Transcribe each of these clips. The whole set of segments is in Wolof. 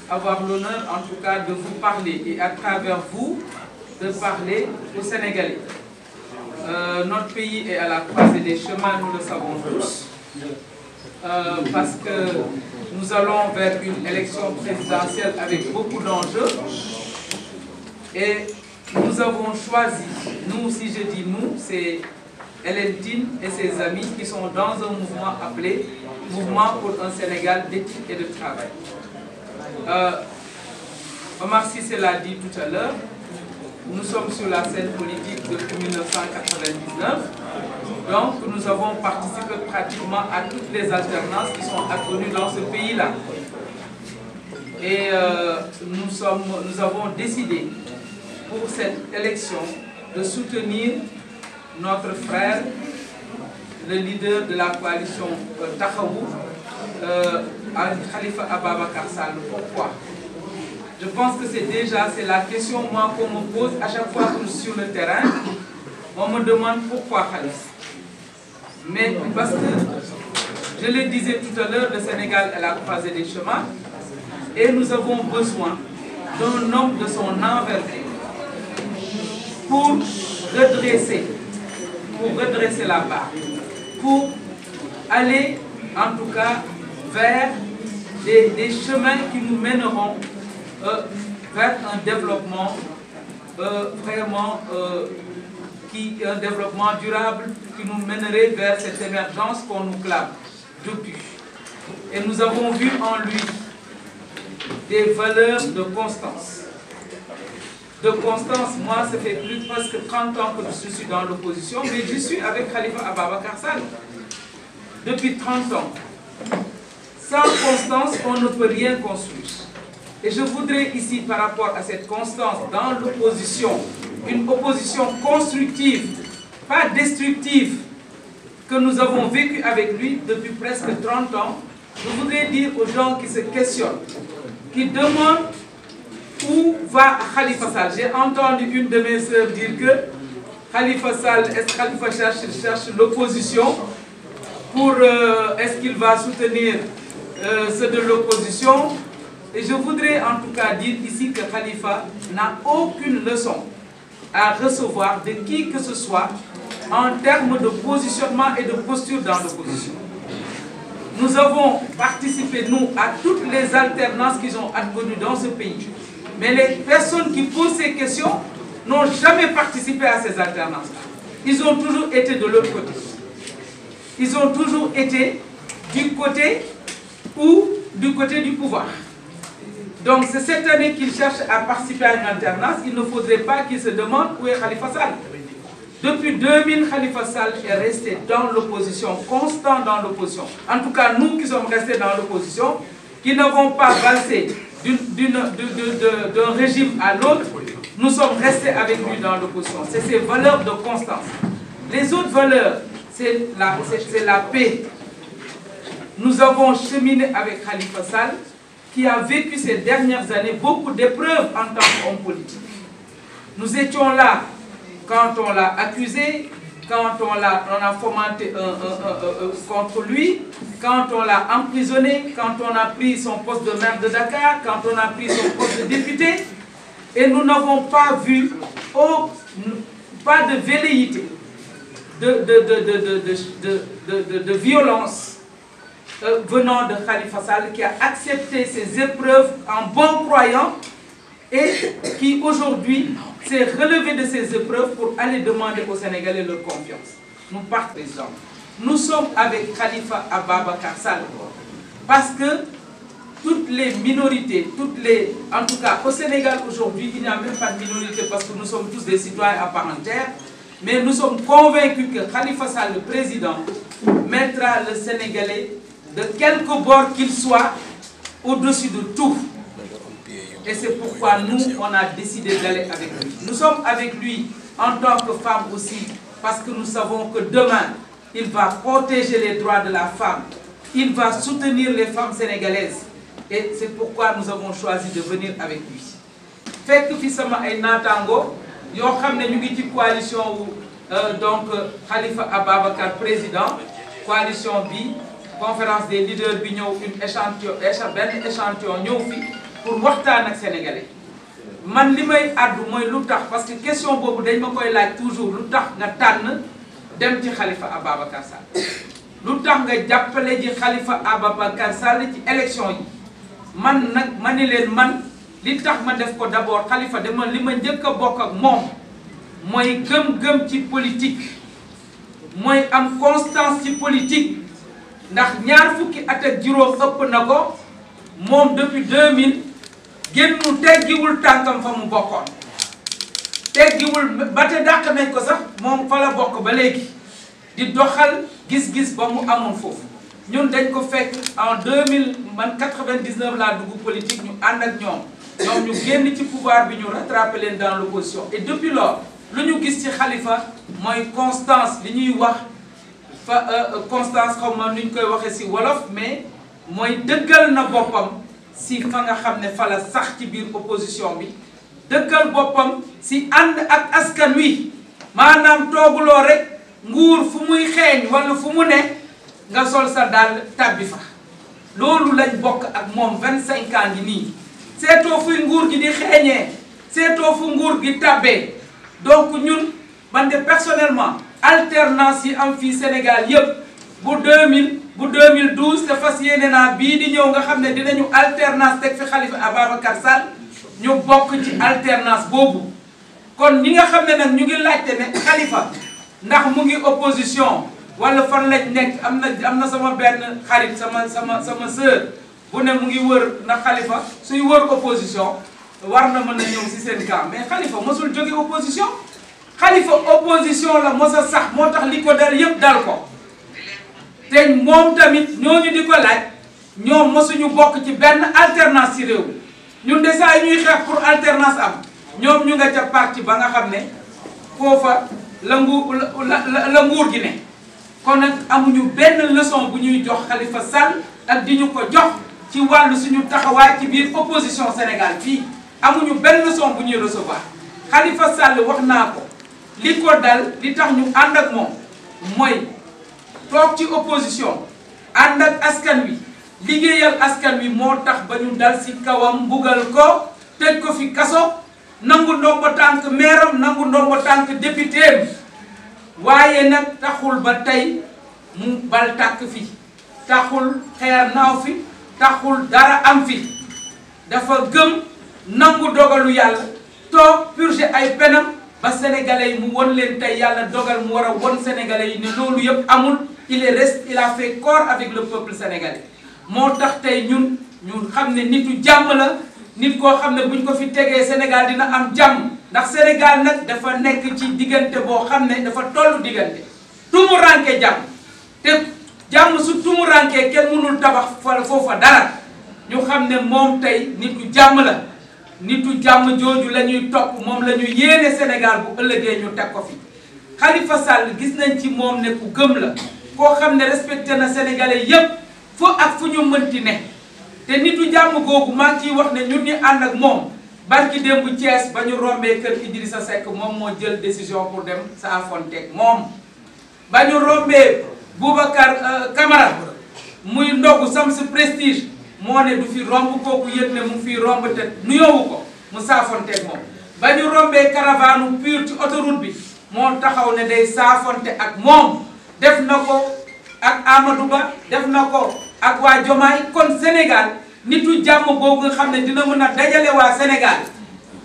avoir l'honneur en tout cas de vous parler et à travers vous de parler aux Sénégalais. Notre pays est à la croisée des chemins, nous le savons tous, parce que nous allons vers une élection présidentielle avec beaucoup d'enjeux et nous avons choisi, nous, si je dis nous, c'est Hélène Tine et ses amis qui sont dans un mouvement appelé Mouvement pour un Sénégal d'éthique et de travail. Omar Cissé l'a dit tout à l'heure, nous sommes sur la scène politique depuis 1999, donc nous avons participé pratiquement à toutes les alternances qui sont advenues dans ce pays-là. Et nous avons décidé pour cette élection de soutenir notre frère, le leader de la coalition Taxawu, Khalifa Ababacar Sall. Pourquoi? Je pense que c'est la question moi qu'on me pose à chaque fois que je suis sur le terrain. On me demande pourquoi Khalifa. Mais parce que, je le disais tout à l'heure, le Sénégal est à la croisée des chemins et nous avons besoin d'un homme de son envergure pour redresser la barre, pour aller en tout cas vers des chemins qui nous mèneront vers un développement vraiment un développement durable qui nous mènerait vers cette émergence qu'on nous clame depuis. Et nous avons vu en lui des valeurs de constance. De constance, moi, ça fait presque 30 ans que je suis dans l'opposition, mais je suis avec Khalifa Ababacar Sall depuis 30 ans. Sans constance, on ne peut rien construire. Et je voudrais ici, par rapport à cette constance dans l'opposition, une opposition constructive, pas destructive, que nous avons vécu avec lui depuis presque 30 ans, je voudrais dire aux gens qui se questionnent, qui demandent où va Khalifa Sall. J'ai entendu une de mes sœurs dire que Khalifa Sall, est-ce que Khalifa cherche l'opposition pour est-ce qu'il va soutenir ceux de l'opposition? Et je voudrais en tout cas dire ici que Khalifa n'a aucune leçon à recevoir de qui que ce soit en termes de positionnement et de posture dans l'opposition. Nous avons participé, nous, à toutes les alternances qui sont advenues dans ce pays. Mais les personnes qui posent ces questions n'ont jamais participé à ces alternances-là. Ils ont toujours été de l'autre côté. Ils ont toujours été du côté du pouvoir. Donc c'est cette année qu'ils cherchent à participer à une alternance. Il ne faudrait pas qu'ils se demandent où est Khalifa Sall. Depuis 2000, Khalifa Sall est resté dans l'opposition, constant dans l'opposition. En tout cas, nous qui sommes restés dans l'opposition, qui n'avons pas valsé d'un régime à l'autre, nous sommes restés avec lui dans l'opposition. C'est ces valeurs de constance. Les autres valeurs, c'est la paix. Nous avons cheminé avec Khalifa Sall, qui a vécu ces dernières années beaucoup d'épreuves en tant qu'homme politique. Nous étions là quand on l'a accusé, quand on a fomenté contre lui, quand on l'a emprisonné, quand on a pris son poste de maire de Dakar, quand on a pris son poste de député, et nous n'avons pas vu pas de velléité, de violence venant de Khalifa Sall, qui a accepté ces épreuves en bon croyant et qui aujourd'hui s'est relevé de ces épreuves pour aller demander aux Sénégalais leur confiance. Nous partageons. Nous sommes avec Khalifa Ababacar Sall parce que toutes les minorités, en tout cas au Sénégal aujourd'hui, il n'y a même pas de minorité parce que nous sommes tous des citoyens à part entière, mais nous sommes convaincus que Khalifa Sall, le président, mettra le Sénégalais de quelque bord qu'il soit au-dessus de tout. Et c'est pourquoi nous, on a décidé d'aller avec lui. Nous sommes avec lui en tant que femmes aussi, parce que nous savons que demain, il va protéger les droits de la femme. Il va soutenir les femmes sénégalaises. Et c'est pourquoi nous avons choisi de venir avec lui. Fait que Fissama et Natango, nous avons une coalition donc Khalifa Ababacar président, coalition B, conférence des leaders bi ñëw une échantillon ñëw fi pour waxtaan ak sénégalais man li may àddu mooy lu tax parce que question boobu dañ ma koy laaj toujours lu tax nga tànn dem ci Khalifa Ababacar Sall lu tax nga jàppale ji Khalifa Ababacar Sall ci élection yi man nag ma ni leen man li tax ma def ko d'abord Khalifa dama li ma njëkk a bokk ak moom mooy gëm-gëm ci politique mooy am constance ci politique ndax ñaar fukki at ak juróom ëpp na ko moom depuis 2000 génnu teggiwul tànkam fa mu bokkoon teggiwul ba te dàq nañ ko sax moom fa la bokk ba léegi di doxal gis-gis ba mu amoon foofu ñun dañ ko fekk en 99 laa dugg politique ñu ànd ak ñoom ñu génn ci pouvoir bi ñu rattrapé leen dans l'opposition et depuis lors lu ñu gis ci Khalifa mooy constance li ñuy wax fa constance xaw ma nu ñu koy waxee ci wolof mais mooy dëggal na boppam si fa nga xam ne fa la sax ci biir opposition bi dëggal boppam si ànd ak askan wi maanaam tooguloo rek nguur fu muy xeeñ wala fu mu ne nga sol sa dàll tàbbi fa loolu lañ bokk ak moom 25 ans ngi nii seetoo fuy nguur gi di xeeñee seetoo fu nguur gi tàbbee donc ñun man de personnellement alternance yi am fii Sénégal yépp bu 2012 te fas yéene naa bii di ñëw nga xam ne dinañu alternance teg fi Khalifa Ababacar Sall ñu bokk ci alternance boobu kon ñi nga xam ne nag ñu ngi laajte ne Khalifa ndax mu ngi opposition wala fan lañ nekk am na sama benn xarit sama sœur bu ne mu ngi wër ndax Khalifa suy wër opposition war na mën a ñëw si seen camp mais Khalifa mosul jóge opposition Khalifa opposition la mos a sax moo tax li ko dal yépp dal ko te moom tamit ñooñu di ko laaj ñoom mosuñu bokk ci benn alternance ci réew ñun de saa ñuy xeex pour alternance am ñoom ñu nga ca parti ba nga xam ne foofa la nguur gi ne kon nag amuñu benn leçon bu ñuy jox Khalifa Sall ak di ñu ko jox ci wàllu suñu taxawaay ci biir opposition Sénégal fii amuñu benn leçon bu ñuy recevoir Khalifa Sall wax naa ko li ko dal li tax ñu ànd ak moom mooy toog ci opposition ànd ak askan wi liggéeyal askan wi moo tax ba ñu dal ci kawam mbugal ko tëj ko fi kaso nangu ndombo tànk meeram nangu ndombo tànk députéem waaye nag taxul ba tey mu bal tàkk fi taxul xeer naaw fi taxul dara am fi dafa gëm nangu dogalu yàlla toog purger ay penam ba sénégalais yi mu won leen tey yàlla dogal mu war a won sénégalais yi ne loolu yëpp amul il a fait corps avec le peuple sénégalais moo tax tey ñun xam ne nitu jàmm la nit koo xam ne buñ ko fi tegee Sénégal dina am jàmm ndax Sénégal nag dafa nekk ci diggante boo xam ne dafa tollu diggante tumuranke jàmm te jàmm su tumuranke kenn mënul tabax foofa dara ñu xam ne moom tey nitu jàmm la nitu jàmm jooju la ñuy topp moom la ñu yéene Sénégal bu ëllëgee ñu teg ko fi Khalifa Sall gis nañ ci moom ne ku gëm la koo xam ne respecté na sénégalais yépp fu ak fu ñu mënti ne te nitu jàmm googu maa ngi ciy wax ne ñun ñu ànd ak moom barki démb Thiès ba ñu rombee kër Idrissa Seck moom moo jël décision pour dem saafonteeg moom ba ñu rombee Boubacar Camara muy ndogu sam si prestige moo ne du fi romb kooku yëg ne mu fi romb te nuyoowu ko mu saafonteeg moom ba ñu rombee caravane pur ci autoroute bi moo taxaw ne day saafonte ak moom def na ko ak Amadou Ba def na ko ak waa Jomaay kon Sénégal nitu jàmm boobu nga xam ne dina mën a dajale waa Sénégal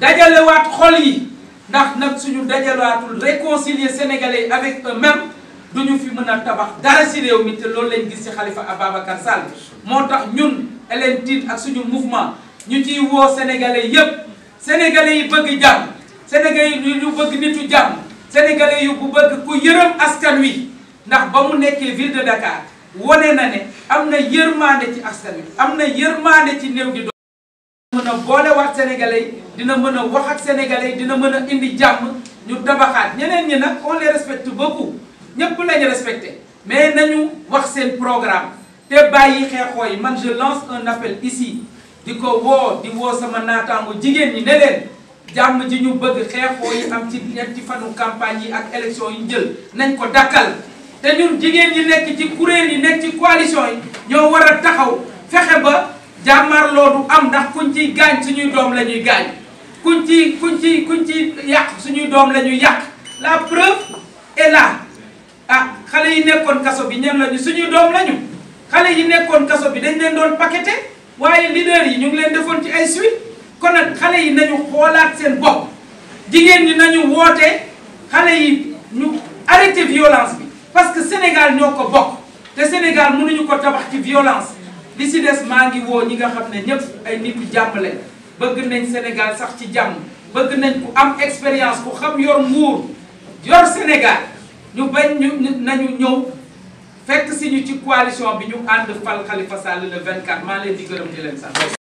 dajalewaat xol yi ndax nag suñu dajalewaatul réconcilier sénégalais avec eux-mêmes duñu fi mën a tabax dara ci réew mi te loolu lañ gis ci Khalifa Ababacar Sall moo tax ñun Hélène Tine ak suñu mouvement ñu ciy woo sénégalais yépp sénégalais yi bëgg jàmm sénégalais yi ñu bëgg nitu jàmm sénégalais yu bu bëgg ku yërëm askan wi ndax ba mu nekkee ville de Dakar wone na ne am na yërmande ci askan wi am na yërmande ci néew di doon mën a boolewaat sénégalais yi dina mën a wax ak sénégalais yi dina mën a indi jàmm ñu tabaxaat ñeneen ñi nag on les respecte beaucoup ñëpp lañu respecté mais nañu wax seen programme te bàyyi xeexoo yi man je lance un appel ici di ko di woo sama naataango jigéen ñi ne leen jàmm ji ñu bëgg xeexoo yi am ci ñetti fanu campagne yi ak élection yi jël nañ ko dakkal te ñun jigéen ñi nekk ci kuréel yi nekk ci coalition yi ñoo war a taxaw fexe ba jàmmarloo du am ndax kuñ ciy gaañ suñuy doom la ñuy gaañ kuñ ci yàq suñuy doom la ñuy yàq la preuve est là. ah xale yi nekkoon kaso bi ñan lañu suñuy doom lañu xale yi nekkoon kaso bi dañ leen doon paqueté waaye leader yi ñu ngi leen defoon ci ay suite kon nag xale yi nañu xoolaat seen bopp jigéen ñi nañu woote xale yi ñu arrêté violence bi parce que Sénégal ñoo ko bokk te Sénégal mënuñu ko tabax ci violence li si des maa ngi woo ñi nga xam ne ñëpp ay nit yu jàmm leen bëgg nañ Sénégal sax ci jàmm bëgg nañ ku am expérience ku xam yor nguur yor Sénégal ñu bañ nañu ñëw fekk si ñu ci coalition bi ñu ànd fal Khalifa Sall le 24 maa leen di gërëm di leen sant